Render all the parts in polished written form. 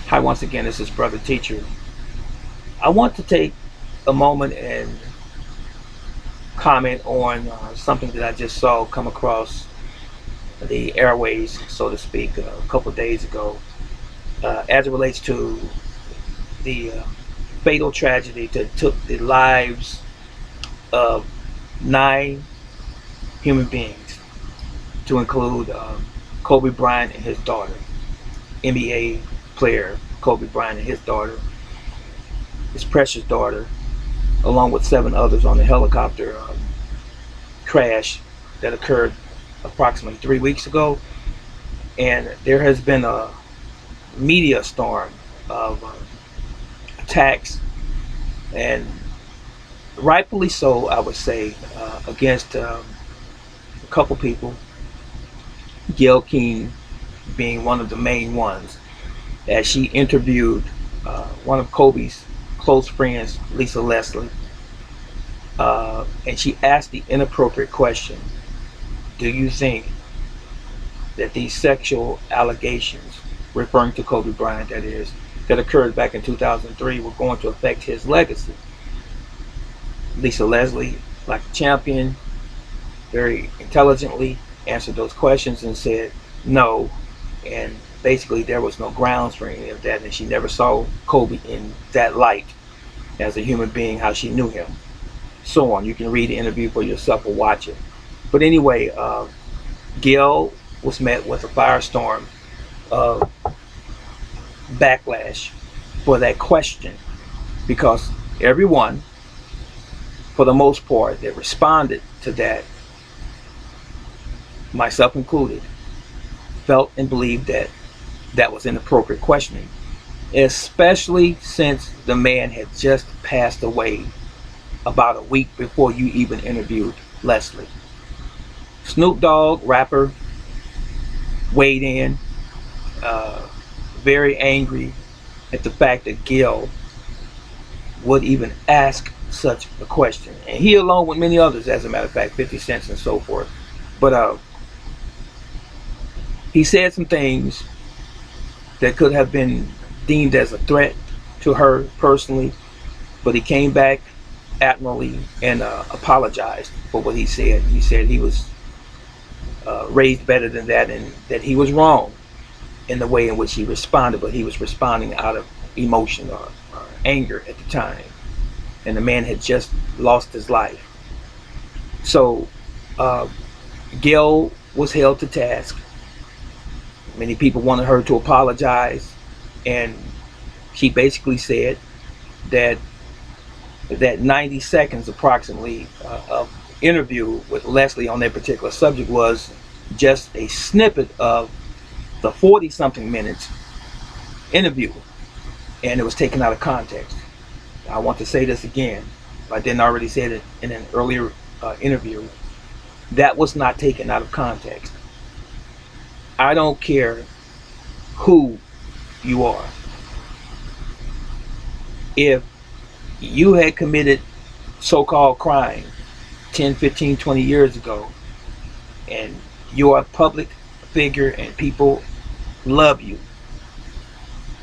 Hi, once again, this is Brother Teacher. I want to take a moment and comment on something that I just saw come across the airways, so to speak, a couple of days ago, as it relates to the fatal tragedy that took the lives of 9 human beings, to include Kobe Bryant and his daughter, NBA player Kobe Bryant and his daughter, his precious daughter, along with 7 others on the helicopter crash that occurred approximately 3 weeks ago. And there has been a media storm of attacks, and rightfully so, I would say, against a couple people, Gail King being one of the main ones, as she interviewed one of Kobe's close friends, Lisa Leslie, and she asked the inappropriate question: do you think that these sexual allegations, referring to Kobe Bryant, that is, that occurred back in 2003, were going to affect his legacy? Lisa Leslie, like a champion, very intelligently answered those questions and said no, and basically there was no grounds for any of that, and she never saw Kobe in that light as a human being, how she knew him, so on. You can read the interview for yourself or watch it. But anyway, Gail was met with a firestorm of backlash for that question, because everyone, for the most part, that responded to that, myself included, felt and believed that that was inappropriate questioning, especially since the man had just passed away about a week before you even interviewed Leslie. Snoop Dogg, rapper, weighed in, very angry at the fact that Gail would even ask such a question. And he, along with many others, as a matter of fact, 50 Cent and so forth. But he said some things that could have been deemed as a threat to her personally, but he came back admirably and apologized for what he said. He said he was raised better than that, and that he was wrong in the way in which he responded, but he was responding out of emotion or anger at the time. And the man had just lost his life. So Gail was held to task. Many people wanted her to apologize, and she basically said that 90 seconds approximately of interview with Leslie on that particular subject was just a snippet of the 40 something minutes interview, and it was taken out of context. I want to say this again, if I didn't already say it in an earlier interview. That was not taken out of context. I don't care who you are. If you had committed so-called crime 10, 15, 20 years ago, and you're a public figure and people love you,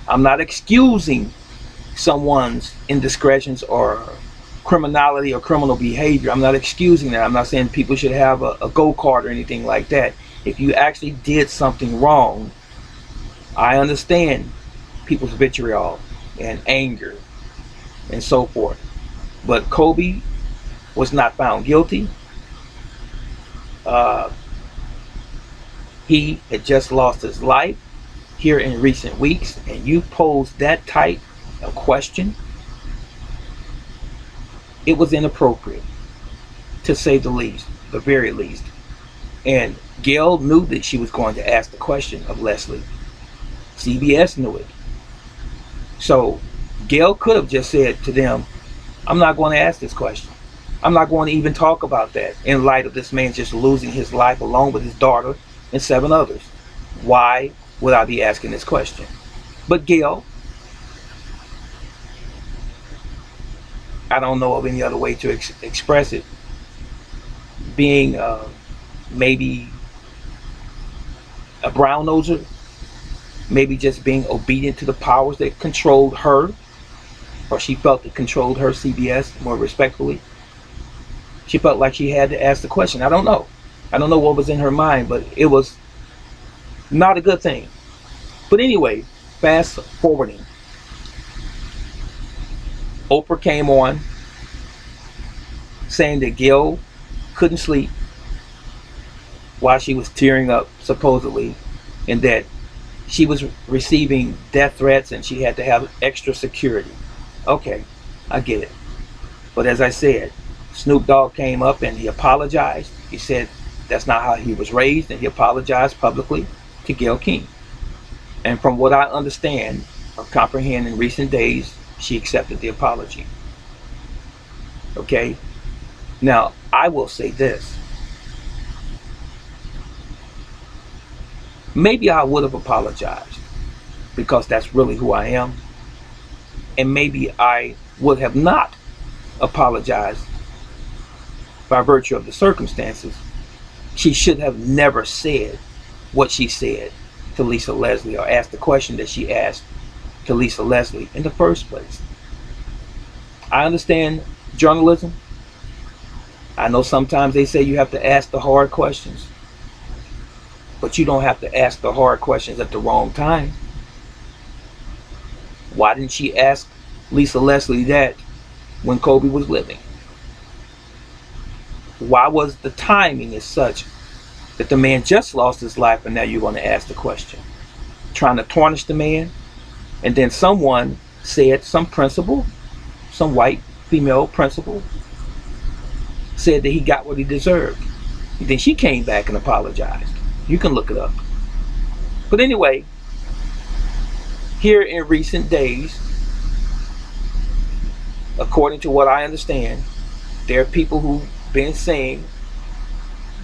I'm not excusing someone's indiscretions or criminality or criminal behavior. I'm not excusing that. I'm not saying people should have a go-kart or anything like that. If you actually did something wrong, I understand people's vitriol and anger and so forth. But Kobe was not found guilty. He had just lost his life here in recent weeks, and you posed that type of question. It was inappropriate, to say the least, the very least. And Gail knew that she was going to ask the question of Leslie. CBS knew it. So Gail could have just said to them, I'm not going to ask this question. I'm not going to even talk about that in light of this man just losing his life along with his daughter and 7 others. Why would I be asking this question? But Gail, I don't know of any other way to express it, being maybe a brown noser, maybe just being obedient to the powers that controlled her, or she felt it controlled her, CBS, more respectfully. She felt like she had to ask the question. I don't know. I don't know what was in her mind, but it was not a good thing. But anyway, fast forwarding. Oprah came on saying that Gail couldn't sleep while she was tearing up, supposedly, and that she was receiving death threats and she had to have extra security. Okay, I get it. But as I said, Snoop Dogg came up and he apologized. He said that's not how he was raised, and he apologized publicly to Gail King. And from what I understand or comprehend in recent days, she accepted the apology. Okay? Now, I will say this. Maybe I would have apologized because that's really who I am. And maybe I would have not apologized by virtue of the circumstances. She should have never said what she said to Lisa Leslie, or asked the question that she asked to Lisa Leslie in the first place. I understand journalism. I know sometimes they say you have to ask the hard questions, but you don't have to ask the hard questions at the wrong time. Why didn't she ask Lisa Leslie that when Kobe was living? Why was the timing as such that the man just lost his life and now you're going to ask the question? Trying to tarnish the man? And then someone said, some principal, some white female principal, said that he got what he deserved. And then she came back and apologized. You can look it up. But anyway, here in recent days, according to what I understand, there are people who've been saying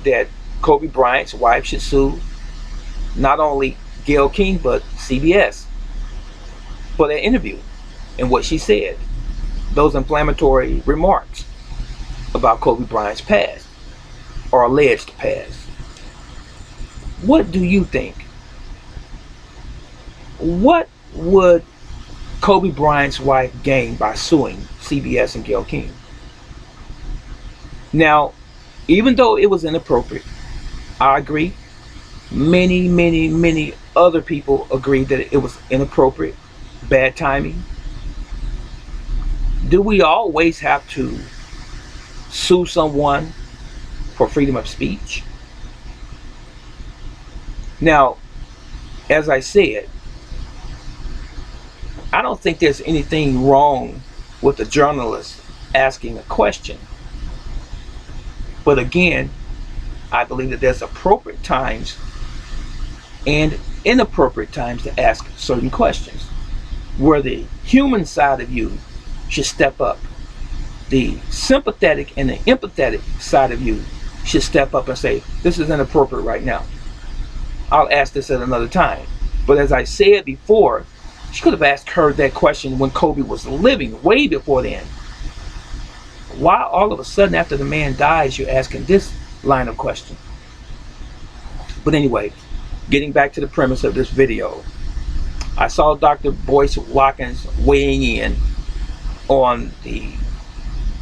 that Kobe Bryant's wife should sue not only Gail King but CBS for that interview and what she said, those inflammatory remarks about Kobe Bryant's past or alleged past. What do you think? What would Kobe Bryant's wife gain by suing CBS and Gail King? Now, even though it was inappropriate, I agree. Many other people agree that it was inappropriate, bad timing. Do we always have to sue someone for freedom of speech? Now, as I said, I don't think there's anything wrong with a journalist asking a question. But again, I believe that there's appropriate times and inappropriate times to ask certain questions, where the human side of you should step up. The sympathetic and the empathetic side of you should step up and say, this is inappropriate right now. I'll ask this at another time. But as I said before, she could have asked her that question when Kobe was living, way before then. Why all of a sudden after the man dies you're asking this line of question? But anyway, getting back to the premise of this video, I saw Dr. Boyce Watkins weighing in on the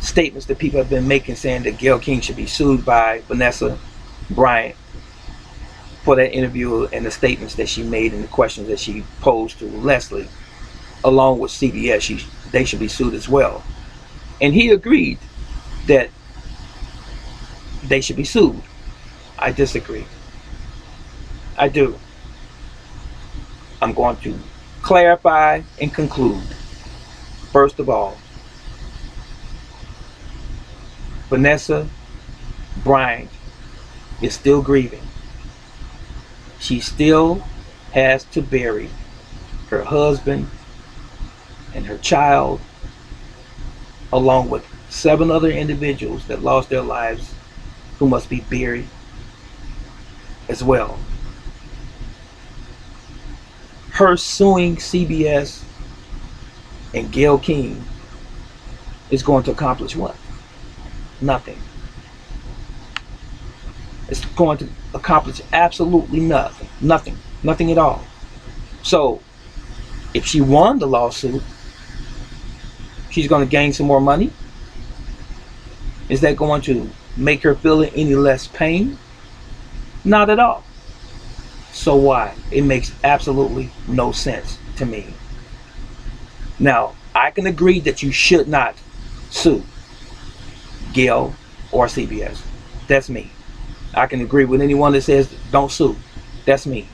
statements that people have been making, saying that Gail King should be sued by Vanessa Bryant for that interview and the statements that she made and the questions that she posed to Leslie, along with CBS. They should be sued as well. And he agreed that they should be sued. I disagree. I do. I'm going to clarify and conclude. First of all, Vanessa Bryant is still grieving. She still has to bury her husband and her child, along with 7 other individuals that lost their lives who must be buried as well. Her suing CBS and Gail King is going to accomplish what? Nothing. It's going to accomplish absolutely nothing. Nothing at all. So if she won the lawsuit, she's going to gain some more money. Is that going to make her feel any less pain? Not at all. So why? It makes absolutely no sense to me. Now, I can agree that you should not sue Gail or CBS. That's me. I can agree with anyone that says don't sue. That's me.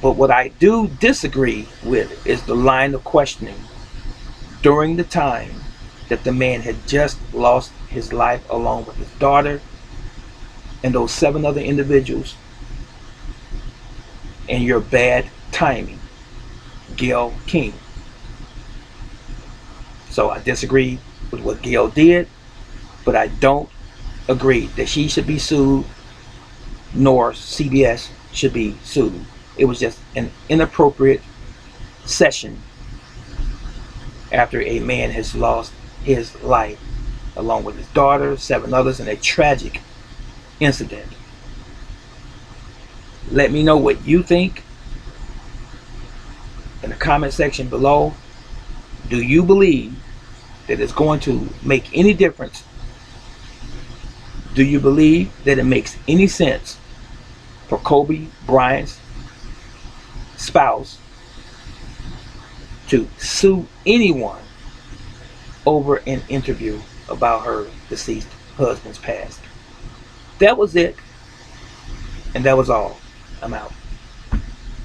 But what I do disagree with is the line of questioning during the time that the man had just lost his life along with his daughter and those 7 other individuals, and your bad timing, Gail King. So I disagree with what Gail did, but I don't agree that she should be sued nor CBS should be sued. It was just an inappropriate session after a man has lost his life along with his daughter, 7 others in a tragic incident. Let me know what you think in the comment section below. Do you believe that it's going to make any difference? Do you believe that it makes any sense for Kobe Bryant's spouse to sue anyone over an interview about her deceased husband's past? That was it, and that was all. I'm out.